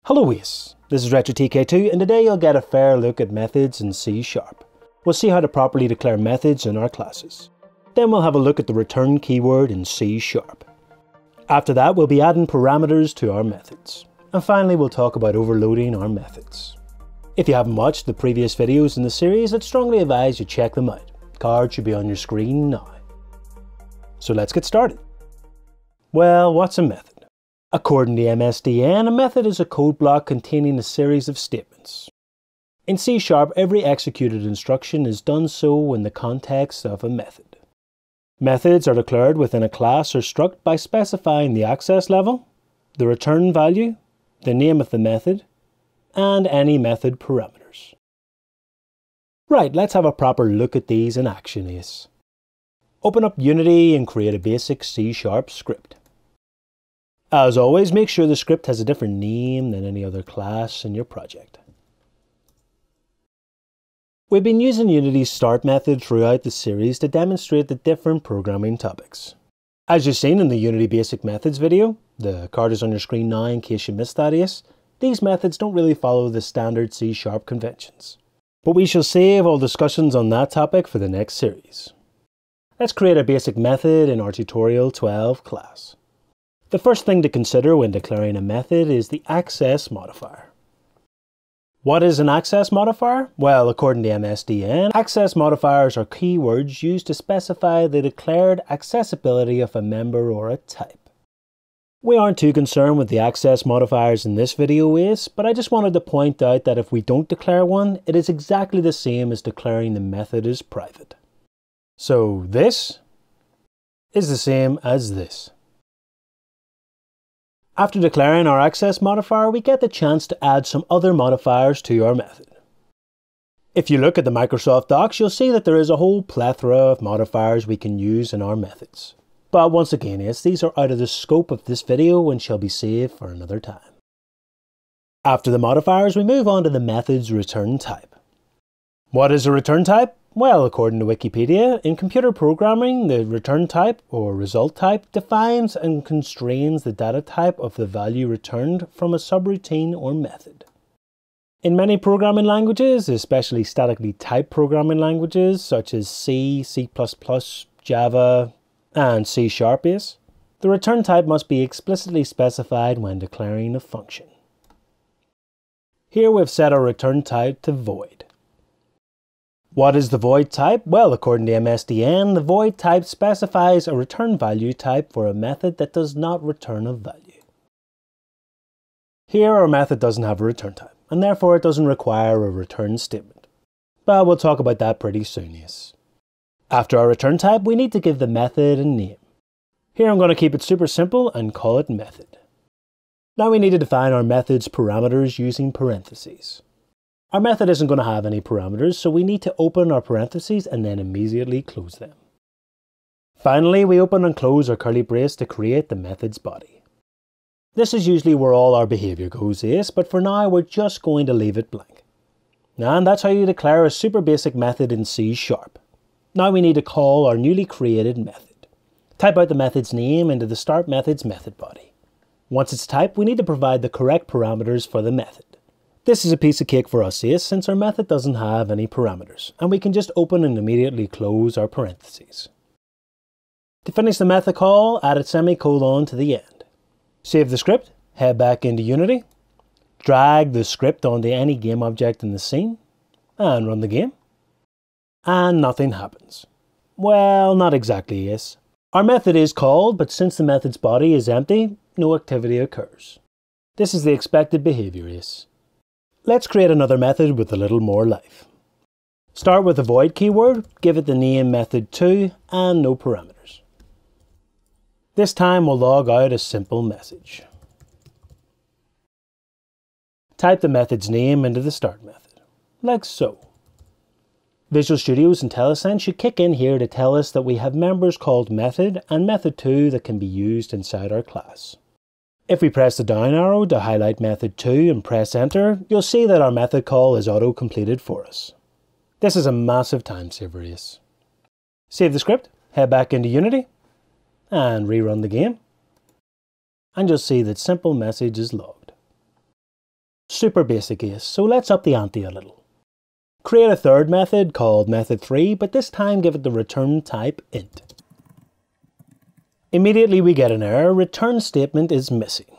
Hello Ace, this is RetroTK2 and today you'll get a fair look at methods in C#. We'll see how to properly declare methods in our classes. Then we'll have a look at the return keyword in C#. After that we'll be adding parameters to our methods. And finally we'll talk about overloading our methods. If you haven't watched the previous videos in the series, I'd strongly advise you check them out. Card should be on your screen now. So let's get started. Well, what's a method? According to MSDN, a method is a code block containing a series of statements. In C#, every executed instruction is done so in the context of a method. Methods are declared within a class or struct by specifying the access level, the return value, the name of the method, and any method parameters. Right, let's have a proper look at these in action, Ace. Open up Unity and create a basic C# script. As always, make sure the script has a different name than any other class in your project. We've been using Unity's start method throughout the series to demonstrate the different programming topics. As you've seen in the Unity Basic Methods video, the card is on your screen now in case you missed that, Ace, these methods don't really follow the standard C# conventions. But we shall save all discussions on that topic for the next series. Let's create a basic method in our Tutorial 12 class. The first thing to consider when declaring a method is the access modifier. What is an access modifier? Well, according to MSDN, access modifiers are keywords used to specify the declared accessibility of a member or a type. We aren't too concerned with the access modifiers in this video, Ace, but I just wanted to point out that if we don't declare one, it is exactly the same as declaring the method is private. So this is the same as this. After declaring our access modifier, we get the chance to add some other modifiers to our method. If you look at the Microsoft Docs, you'll see that there is a whole plethora of modifiers we can use in our methods. But once again, Ace, these are out of the scope of this video and shall be saved for another time. After the modifiers, we move on to the method's return type. What is a return type? Well, according to Wikipedia, in computer programming, the return type, or result type, defines and constrains the data type of the value returned from a subroutine or method. In many programming languages, especially statically typed programming languages such as C, C++, Java, and C#, the return type must be explicitly specified when declaring a function. Here we've set our return type to void. What is the void type? Well, according to MSDN, the void type specifies a return value type for a method that does not return a value. Here our method doesn't have a return type, and therefore it doesn't require a return statement. But we'll talk about that pretty soon, yes. After our return type, we need to give the method a name. Here I'm going to keep it super simple and call it method. Now we need to define our method's parameters using parentheses. Our method isn't going to have any parameters, so we need to open our parentheses and then immediately close them. Finally, we open and close our curly brace to create the method's body. This is usually where all our behavior goes, Ace, but for now we're just going to leave it blank. And that's how you declare a super basic method in C#. Now we need to call our newly created method. Type out the method's name into the start method's method body. Once it's typed, we need to provide the correct parameters for the method. This is a piece of cake for us, Ace, since our method doesn't have any parameters, and we can just open and immediately close our parentheses. To finish the method call, add a semicolon to the end. Save the script, head back into Unity, drag the script onto any game object in the scene, and run the game. And nothing happens. Well, not exactly, Ace. Our method is called, but since the method's body is empty, no activity occurs. This is the expected behavior, Ace. Let's create another method with a little more life. Start with the void keyword, give it the name method2, and no parameters. This time we'll log out a simple message. Type the method's name into the start method, like so. Visual Studio's IntelliSense should kick in here to tell us that we have members called method and method2 that can be used inside our class. If we press the down arrow to highlight method2 and press enter, you'll see that our method call is auto-completed for us. This is a massive time saver, Ace. Save the script, head back into Unity, and rerun the game. And you'll see that simple message is logged. Super basic case, so let's up the ante a little. Create a third method called method3, but this time give it the return type int. Immediately we get an error, return statement is missing.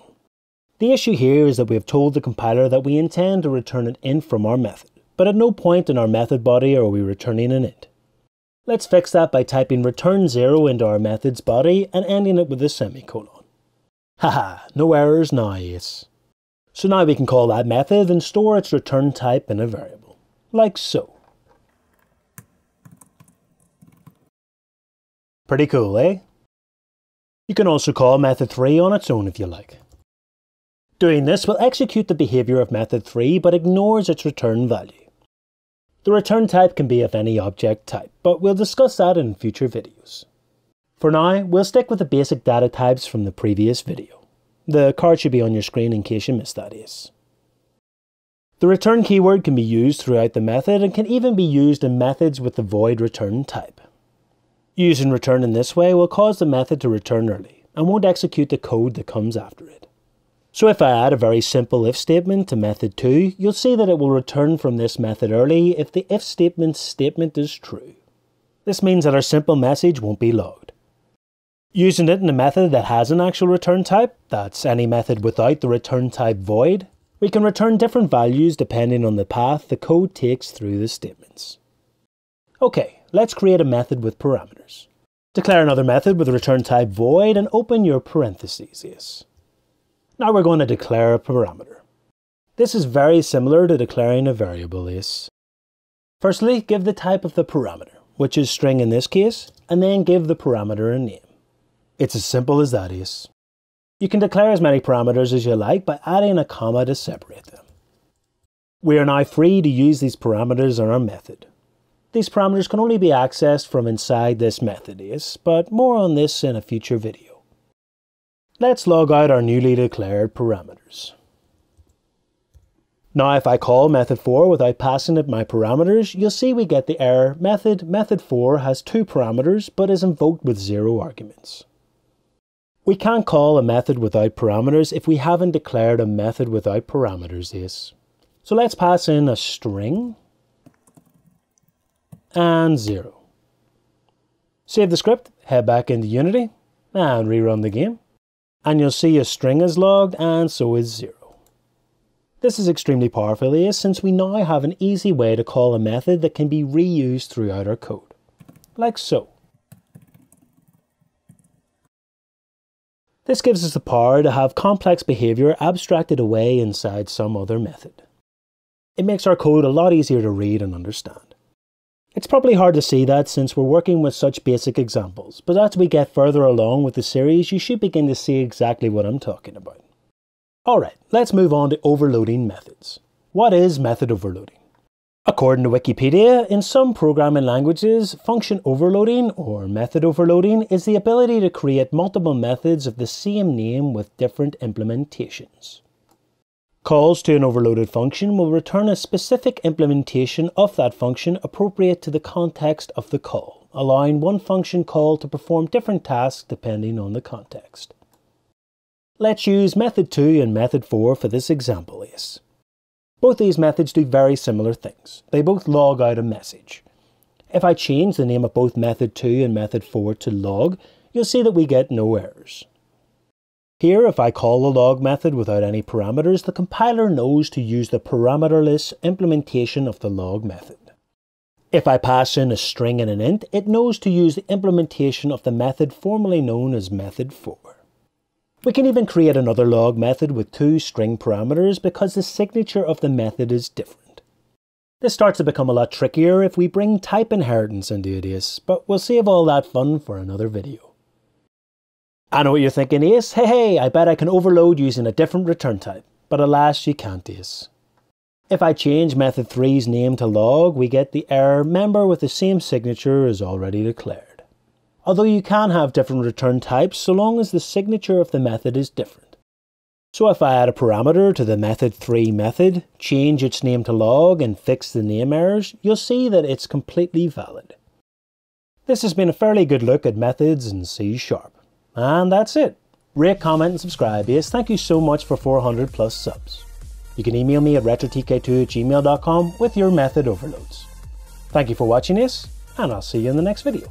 The issue here is that we have told the compiler that we intend to return an int from our method, but at no point in our method body are we returning an int. Let's fix that by typing return 0 into our method's body and ending it with a semicolon. Haha, no errors now, Ace. So now we can call that method and store its return type in a variable, like so. Pretty cool, eh? You can also call method3 on its own if you like. Doing this will execute the behavior of method3 but ignores its return value. The return type can be of any object type, but we'll discuss that in future videos. For now, we'll stick with the basic data types from the previous video. The card should be on your screen in case you missed that, Ace. The return keyword can be used throughout the method and can even be used in methods with the void return type. Using return in this way will cause the method to return early and won't execute the code that comes after it. So if I add a very simple if statement to method 2, you'll see that it will return from this method early if the if statement is true. This means that our simple message won't be logged. Using it in a method that has an actual return type, that's any method without the return type void, we can return different values depending on the path the code takes through the statements. Okay, let's create a method with parameters. Declare another method with return type void and open your parentheses. Now we're going to declare a parameter. This is very similar to declaring a variable. Firstly, give the type of the parameter, which is string in this case, and then give the parameter a name. It's as simple as that, Ace. You can declare as many parameters as you like by adding a comma to separate them. We are now free to use these parameters in our method. These parameters can only be accessed from inside this method, Ace, but more on this in a future video. Let's log out our newly declared parameters. Now if I call method4 without passing it my parameters, you'll see we get the error method4 has 2 parameters but is invoked with 0 arguments. We can't call a method without parameters if we haven't declared a method without parameters, Ace. So let's pass in a string and 0. Save the script, head back into Unity and rerun the game. And you'll see a string is logged and so is 0. This is extremely powerful, Ace, since we now have an easy way to call a method that can be reused throughout our code. Like so. This gives us the power to have complex behavior abstracted away inside some other method. It makes our code a lot easier to read and understand. It's probably hard to see that since we're working with such basic examples, but as we get further along with the series, you should begin to see exactly what I'm talking about. Alright, let's move on to overloading methods. What is method overloading? According to Wikipedia, in some programming languages, function overloading or method overloading is the ability to create multiple methods of the same name with different implementations. Calls to an overloaded function will return a specific implementation of that function appropriate to the context of the call, allowing one function call to perform different tasks depending on the context. Let's use method 2 and method 4 for this example, Ace. Both these methods do very similar things. They both log out a message. If I change the name of both method 2 and method 4 to log, you'll see that we get no errors. Here, if I call the log method without any parameters, the compiler knows to use the parameterless implementation of the log method. If I pass in a string and an int, it knows to use the implementation of the method formerly known as method 4. We can even create another log method with 2 string parameters because the signature of the method is different. This starts to become a lot trickier if we bring type inheritance into it, Ace, but we'll save all that fun for another video. I know what you're thinking, Ace. Hey, I bet I can overload using a different return type, but alas, you can't, Ace. If I change method 3's name to log, we get the error member with the same signature as already declared. Although you can have different return types so long as the signature of the method is different. So if I add a parameter to the method3 method, change its name to log and fix the name errors, you'll see that it's completely valid. This has been a fairly good look at methods in C#. And that's it. Rate, comment and subscribe, Ace. Thank you so much for 400 plus subs. You can email me at retrotk2@gmail.com with your method overloads. Thank you for watching this, and I'll see you in the next video.